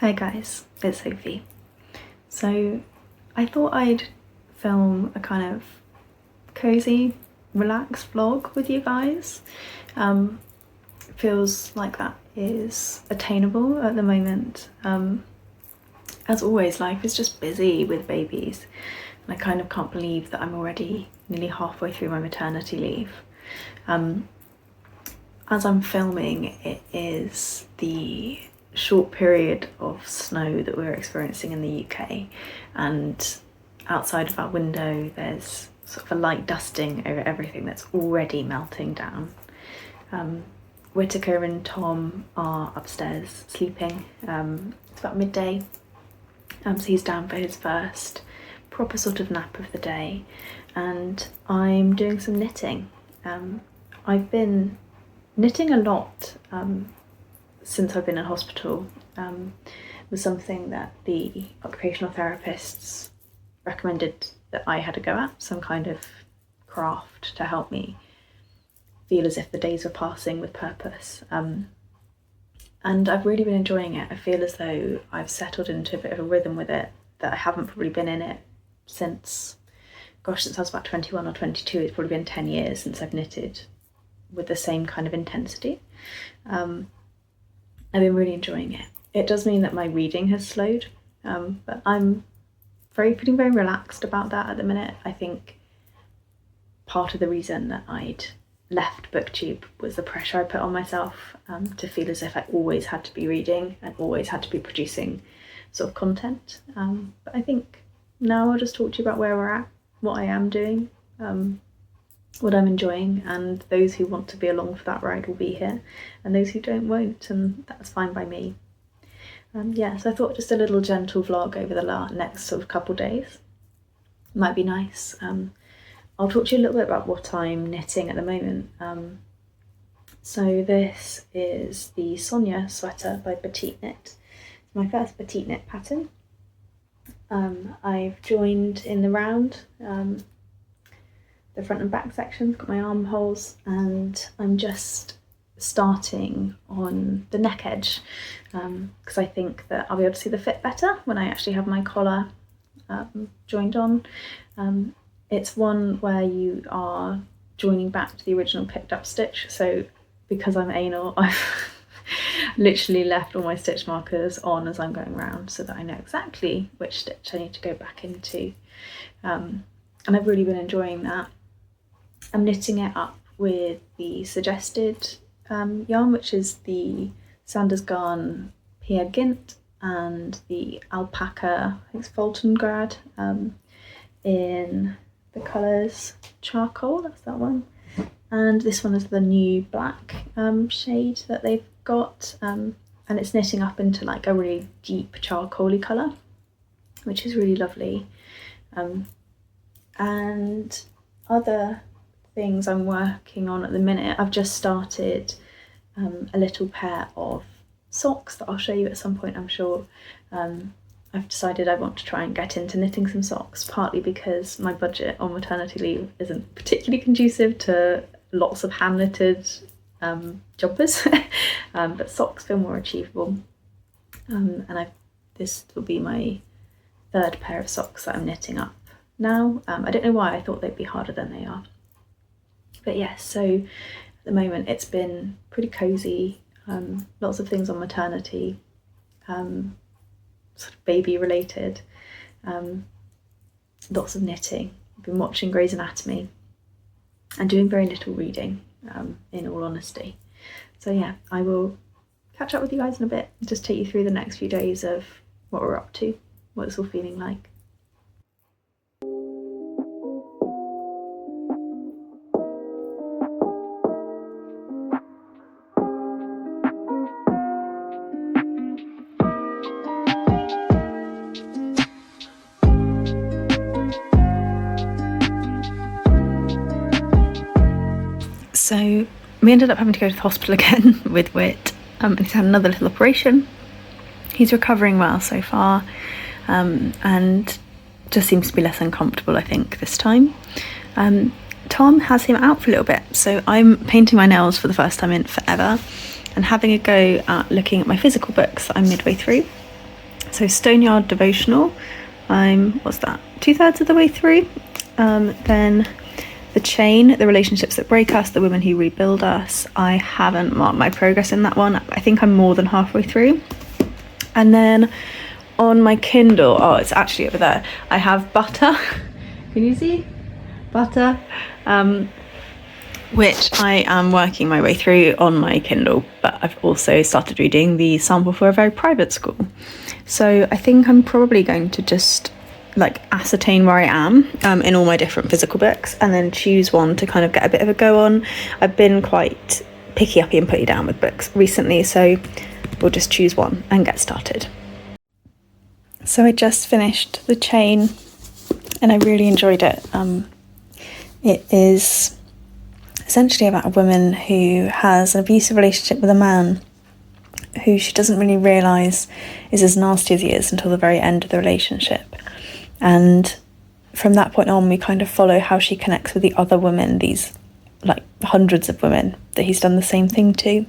Hi guys, it's Sophie. So I thought I'd film a kind of cozy, relaxed vlog with you guys. Feels like that is attainable at the moment. As always, life is just busy with babies, and I kind of can't believe that I'm already nearly halfway through my maternity leave. As I'm filming, it is the short period of snow that we're experiencing in the UK, and outside of our window there's sort of a light dusting over everything that's already melting down. Whittaker and Tom are upstairs sleeping. It's about midday, so he's down for his first proper sort of nap of the day, and I'm doing some knitting. I've been knitting a lot since I've been in hospital. Was something that the occupational therapists recommended that I had to go at, some kind of craft to help me feel as if the days were passing with purpose. And I've really been enjoying it. I feel as though I've settled into a bit of a rhythm with it that I haven't probably been in it since I was about 21 or 22. It's probably been 10 years since I've knitted with the same kind of intensity. I've been really enjoying it. It does mean that my reading has slowed, but I'm feeling very relaxed about that at the minute. I think part of the reason that I'd left BookTube was the pressure I put on myself to feel as if I always had to be reading and always had to be producing sort of content. But I think now I'll just talk to you about where we're at, what I am doing, what I'm enjoying, and those who want to be along for that ride will be here, and those who don't won't, and that's fine by me. So I thought just a little gentle vlog over the next sort of couple days might be nice. I'll talk to you a little bit about what I'm knitting at the moment. So this is the Sonia sweater by Petite Knit. It's my first Petite Knit pattern. I've joined in the round, the front and back sections, got my armholes, and I'm just starting on the neck edge because I think that I'll be able to see the fit better when I actually have my collar joined on. It's one where you are joining back to the original picked up stitch, so because I'm anal, I've literally left all my stitch markers on as I'm going around so that I know exactly which stitch I need to go back into, and I've really been enjoying that. I'm knitting it up with the suggested yarn, which is the Sanders Garn Pierre Gint and the alpaca, I think it's Fulton Grad, in the colours charcoal, that's that one, and this one is the new black shade that they've got, and it's knitting up into like a really deep charcoaly colour, which is really lovely. And other things I'm working on at the minute, I've just started a little pair of socks that I'll show you at some point, I'm sure. I've decided I want to try and get into knitting some socks, partly because my budget on maternity leave isn't particularly conducive to lots of hand knitted jumpers, but socks feel more achievable. And this will be my third pair of socks that I'm knitting up now. I don't know why I thought they'd be harder than they are. But yes, so at the moment it's been pretty cozy, lots of things on maternity, sort of baby related, lots of knitting. I've been watching Grey's Anatomy and doing very little reading, in all honesty. So yeah, I will catch up with you guys in a bit, just take you through the next few days of what we're up to, what it's all feeling like. So we ended up having to go to the hospital again with Whit, and he's had another little operation. He's recovering well so far, and just seems to be less uncomfortable, I think, this time. Tom has him out for a little bit, so I'm painting my nails for the first time in forever and having a go at looking at my physical books that I'm midway through. So Stoneyard Devotional, what's that, 2/3 of the way through. Then The Chain, The Relationships That Break Us, The Women Who Rebuild Us. I haven't marked my progress in that one. I think I'm more than halfway through. And then on my Kindle, oh, it's actually over there, I have Butter. Can you see? Butter. Which I am working my way through on my Kindle, but I've also started reading the sample for a very private school. So I think I'm probably going to just like ascertain where I am in all my different physical books, and then choose one to kind of get a bit of a go on. I've been quite picky uppy and putty down with books recently, so we'll just choose one and get started. So I just finished The Chain and I really enjoyed it. It is essentially about a woman who has an abusive relationship with a man who she doesn't really realise is as nasty as he is until the very end of the relationship. And from that point on, we kind of follow how she connects with the other women, these like hundreds of women that he's done the same thing to.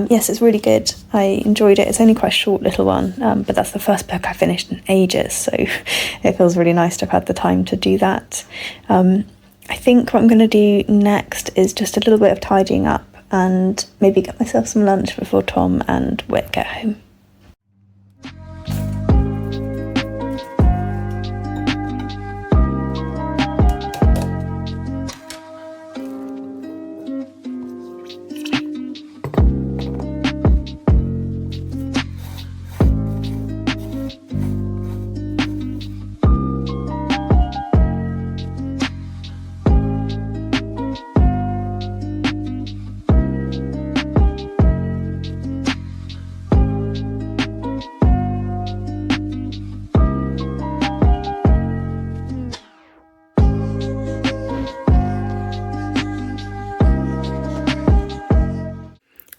Yes, it's really good. I enjoyed it. It's only quite a short little one, but that's the first book I finished in ages, so it feels really nice to have had the time to do that. I think what I'm going to do next is just a little bit of tidying up and maybe get myself some lunch before Tom and Whit get home.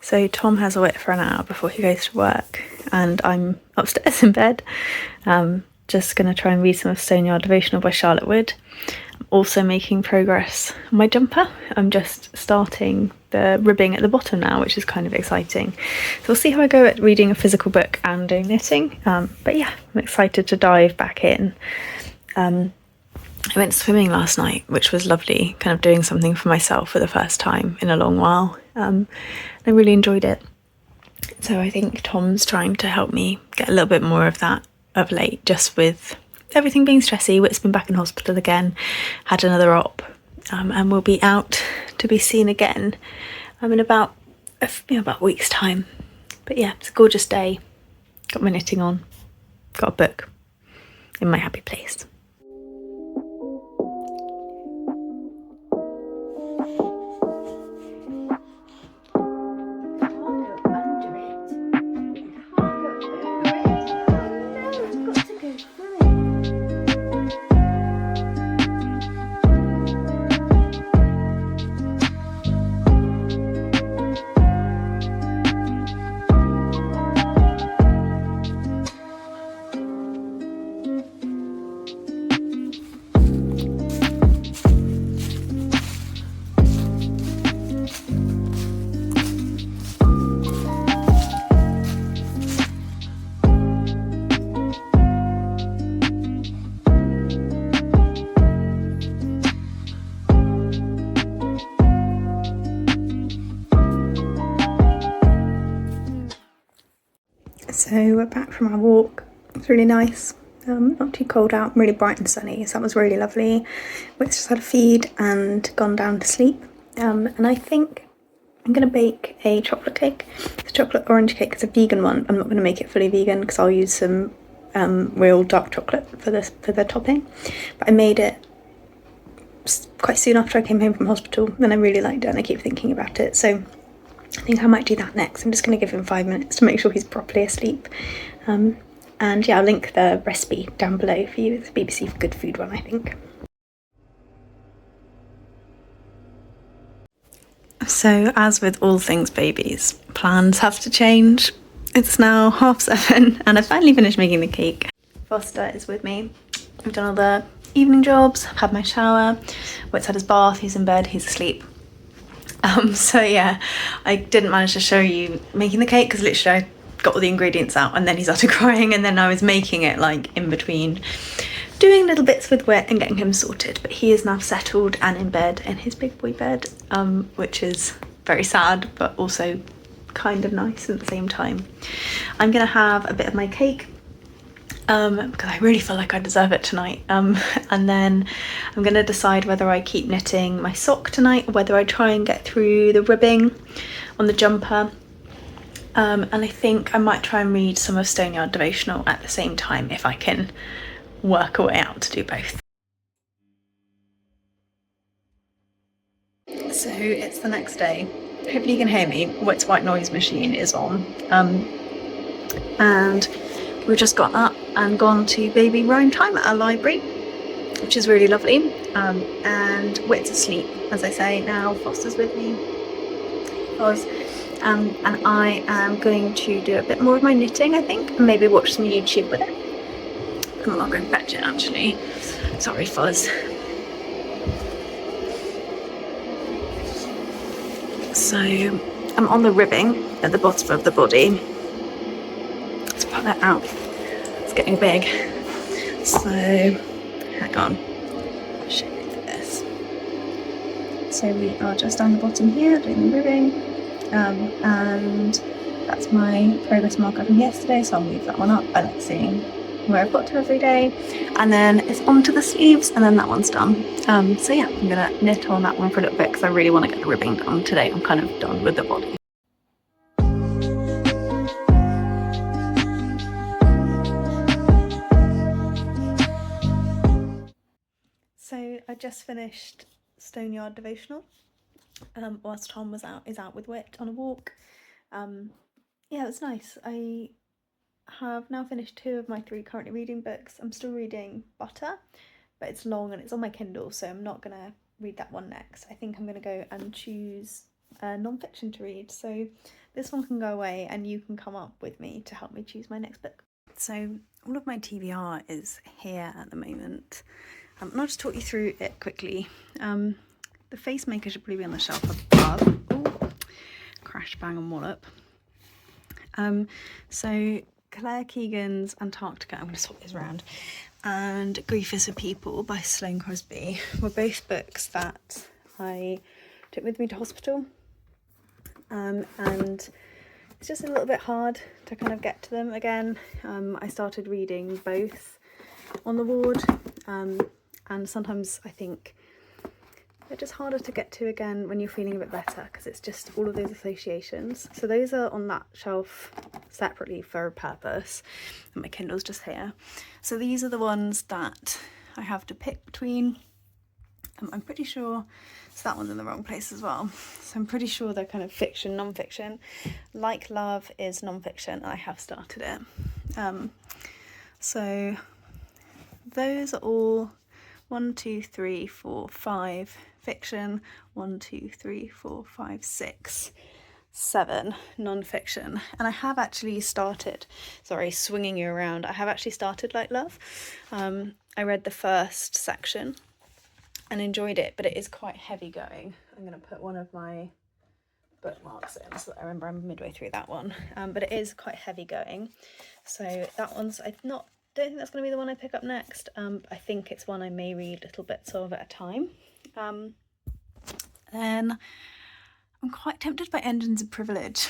So Tom has a Whit for an hour before he goes to work, and I'm upstairs in bed, just going to try and read some of Stoneyard Devotional by Charlotte Wood. I'm also making progress on my jumper. I'm just starting the ribbing at the bottom now, which is kind of exciting. So we'll see how I go at reading a physical book and doing knitting. But yeah, I'm excited to dive back in. I went swimming last night, which was lovely, kind of doing something for myself for the first time in a long while. I really enjoyed it. So I think Tom's trying to help me get a little bit more of that of late, just with everything being stressy. Whit's been back in hospital again, had another op, and we'll be out to be seen again in about a week's time. But yeah, it's a gorgeous day. Got my knitting on, got a book in my happy place. So we're back from our walk. It's really nice, not too cold out, really bright and sunny, so that was really lovely. We've just had a feed and gone down to sleep, and I think I'm going to bake a chocolate cake. The chocolate orange cake is a vegan one. I'm not going to make it fully vegan because I'll use some real dark chocolate for the topping, but I made it quite soon after I came home from hospital and I really liked it and I keep thinking about it, so I think I might do that next. I'm just going to give him 5 minutes to make sure he's properly asleep. And yeah, I'll link the recipe down below for you. It's a BBC Good Food one, I think. So as with all things babies, plans have to change. It's now 7:30 and I've finally finished making the cake. Foster is with me. I've done all the evening jobs, I've had my shower, Whit's had his bath, he's in bed, he's asleep. So yeah, I didn't manage to show you making the cake because literally I got all the ingredients out, and then he started crying, and then I was making it like in between doing little bits with Wit and getting him sorted. But he is now settled and in bed in his big boy bed, which is very sad but also kind of nice at the same time. I'm gonna have a bit of my cake because I really feel like I deserve it tonight, and then I'm gonna decide whether I keep knitting my sock tonight or whether I try and get through the ribbing on the jumper. And I think I might try and read some of Stoneyard Devotional at the same time if I can work a way out to do both. So it's the next day. Hopefully you can hear me. Wit's white noise machine is on. And we've just got up and gone to baby rhyme time at our library, which is really lovely. And Wit's asleep, as I say. Now Foster's with me. And I am going to do a bit more of my knitting, I think, and maybe watch some YouTube with it. Come on, I'll go and fetch it actually. Sorry, Fuzz. So I'm on the ribbing at the bottom of the body. Let's put that out. It's getting big. So hang on. I'll show you this. So we are just down the bottom here doing the ribbing. And that's my progress marker from yesterday, so I'll move that one up. I like seeing where I've got to every day. And then it's onto the sleeves, and then that one's done. So yeah, I'm gonna knit on that one for a little bit because I really want to get the ribbing done today. I'm kind of done with the body. So I just finished Stoneyard Devotional. Whilst Tom is out with Wit on a walk. Yeah, it was nice. I have now finished 2 of my 3 currently reading books. I'm still reading Butter, but it's long and it's on my Kindle, so I'm not gonna read that one next. I think I'm gonna go and choose non-fiction to read. So this one can go away and you can come up with me to help me choose my next book. So all of my TBR is here at the moment. And I'll just talk you through it quickly. The face maker should probably be on the shelf above. Ooh, crash, bang and wallop. So Claire Keegan's Antarctica, I'm going to swap this around, and Grief is for People by Sloane Crosby were both books that I took with me to hospital. And it's just a little bit hard to kind of get to them again. I started reading both on the ward, and sometimes I think they're just harder to get to again when you're feeling a bit better because it's just all of those associations. So those are on that shelf separately for a purpose, and my Kindle's just here. So these are the ones that I have to pick between. I'm pretty sure, so that one's in the wrong place as well. So I'm pretty sure they're kind of fiction, non-fiction. Like Love is non-fiction, and I have started it. So those are all 1, 2, 3, 4, 5 fiction, 1, 2, 3, 4, 5, 6, 7 non-fiction. And I have actually started, sorry, swinging you around, I have actually started Like Love. I read the first section and enjoyed it, but it is quite heavy going. I'm going to put one of my bookmarks in so that I remember I'm midway through that one. But it is quite heavy going. So that one's, don't think that's going to be the one I pick up next. I think it's one I may read little bits of at a time. Then I'm quite tempted by Engines of Privilege.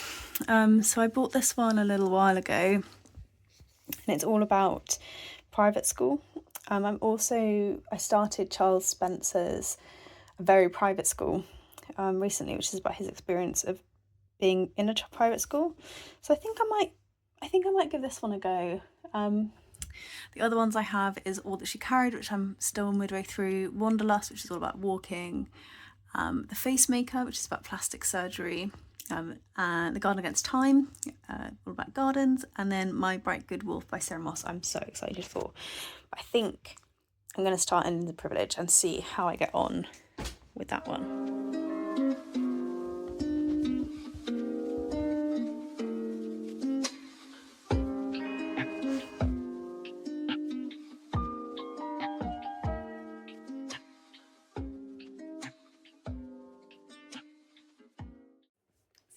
So I bought this one a little while ago, and it's all about private school. I started Charles Spencer's A Very Private School recently, which is about his experience of being in a private school. So I think I might give this one a go. The other ones I have is All That She Carried, which I'm still midway through, Wanderlust, which is all about walking, The Face Maker, which is about plastic surgery, and The Garden Against Time, all about gardens, and then My Bright Good Wolf by Sarah Moss I'm so excited for. I think I'm going to start in the privilege and see how I get on with that one.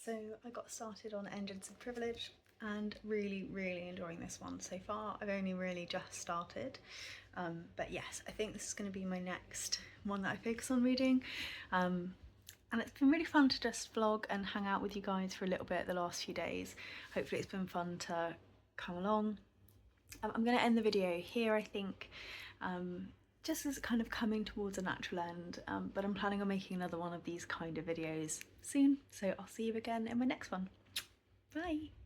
So I got started on Engines of Privilege. and really enjoying this one so far. I've only really just started, but yes, I think this is going to be my next one that I focus on reading. And it's been really fun to just vlog and hang out with you guys for a little bit the last few days. Hopefully it's been fun to come along. I'm going to end the video here, I think, just as kind of coming towards a natural end, but I'm planning on making another one of these kind of videos soon, so I'll see you again in my next one. Bye!